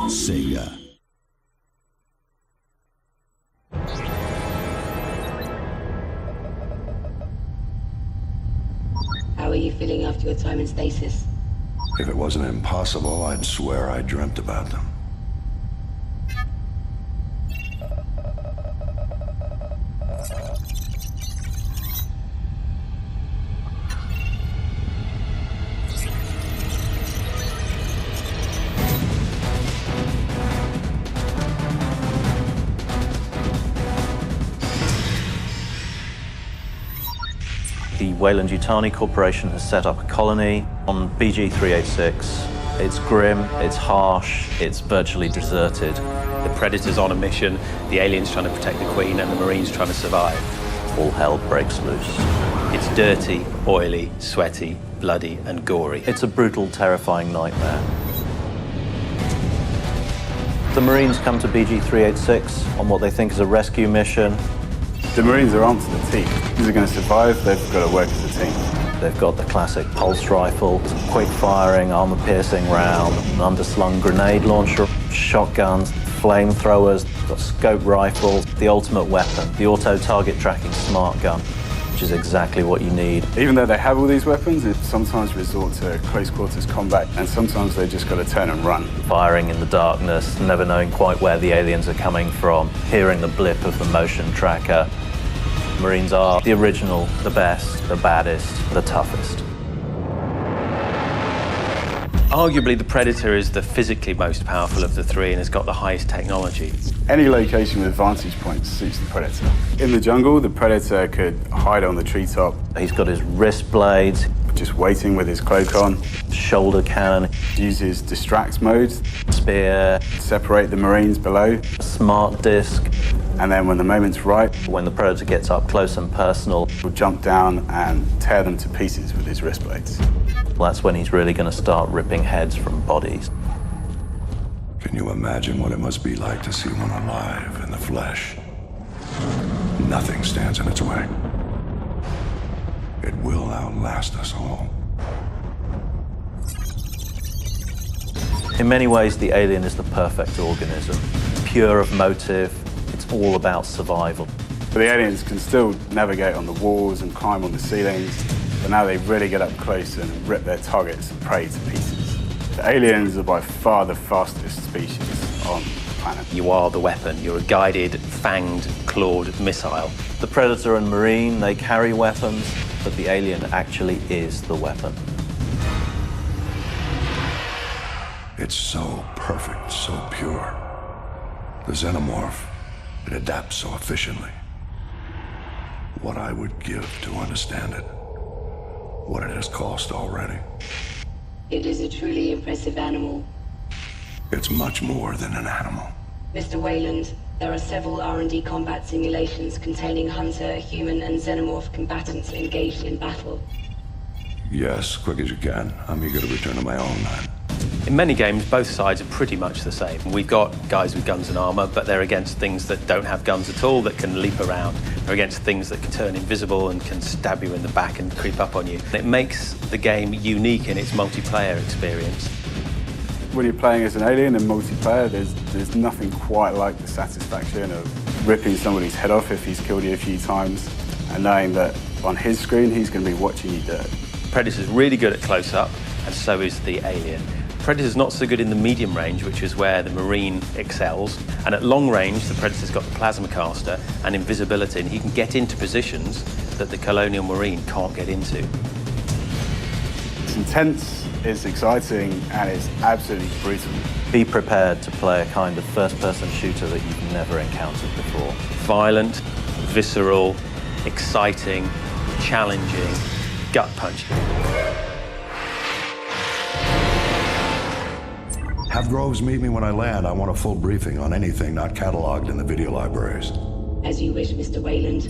Sega. How are you feeling after your time in stasis? If it wasn't impossible, I'd swear I dreamt about them. The Weyland-Yutani Corporation has set up a colony on BG-386. It's grim, it's harsh, it's virtually deserted. The Predator's on a mission, the aliens trying to protect the Queen, and the Marines trying to survive. All hell breaks loose. It's dirty, oily, sweaty, bloody, and gory. It's a brutal, terrifying nightmare. The Marines come to BG-386 on what they think is a rescue mission. The Marines are onto the team. If they're going to survive, they've got to work as a team. They've got the classic pulse rifle, quick-firing, armor-piercing round, an underslung grenade launcher, shotguns, flamethrowers, got scope rifles, the ultimate weapon, the auto-target tracking smart gun, which is exactly what you need. Even though they have all these weapons, they sometimes resort to close-quarters combat, and sometimes they just got to turn and run. Firing in the darkness, never knowing quite where the aliens are coming from, hearing the blip of the motion tracker. Marines are the original, the best, the baddest, the toughest. Arguably, the Predator is the physically most powerful of the three and has got the highest technology. Any location with vantage points suits the Predator. In the jungle, the Predator could hide on the treetop. He's got his wrist blades, Just waiting with his cloak on. shoulder cannon, Uses distract mode, spear, separate the Marines below. smart disc. And then when the moment's right, When the Predator gets up close and personal, he'll jump down and tear them to pieces with his wrist blades. that's when he's really going to start ripping heads from bodies. Can you imagine what it must be like to see one alive in the flesh? Nothing stands in its way. It will outlast us all. In many ways, the alien is the perfect organism. Pure of motive, it's all about survival. But the aliens can still navigate on the walls and climb on the ceilings, but now they really get up close and rip their targets and prey to pieces. The aliens are by far the fastest species on the planet. You are the weapon. You're a guided, fanged, clawed missile. The Predator and Marine, they carry weapons, but the alien actually is the weapon. It's so perfect, so pure. The xenomorph, it adapts so efficiently. What I would give to understand it. What it has cost already. It is a truly impressive animal. It's much more than an animal. Mr. Weyland, there are several R&D combat simulations containing hunter, human, and xenomorph combatants engaged in battle. Yes, quick as you can. I'm eager to return to my own land. In many games, both sides are pretty much the same. We've got guys with guns and armor, but they're against things that don't have guns at all, that can leap around. They're against things that can turn invisible and can stab you in the back and creep up on you. It makes the game unique in its multiplayer experience. When you're playing as an alien in multiplayer, there's nothing quite like the satisfaction of ripping somebody's head off if he's killed you a few times, and knowing that on his screen, he's going to be watching you do it. Predator's really good at close-up, and so is the alien. Predator's not so good in the medium range, which is where the Marine excels. And at long range, the Predator's got the plasma caster and invisibility, and he can get into positions that the Colonial Marine can't get into. It's intense, it's exciting, and it's absolutely brutal. Be prepared to play a kind of first-person shooter that you've never encountered before. Violent, visceral, exciting, challenging, gut-punching. Have Groves meet me when I land. I want a full briefing on anything not cataloged in the video libraries. As you wish, Mr. Weyland.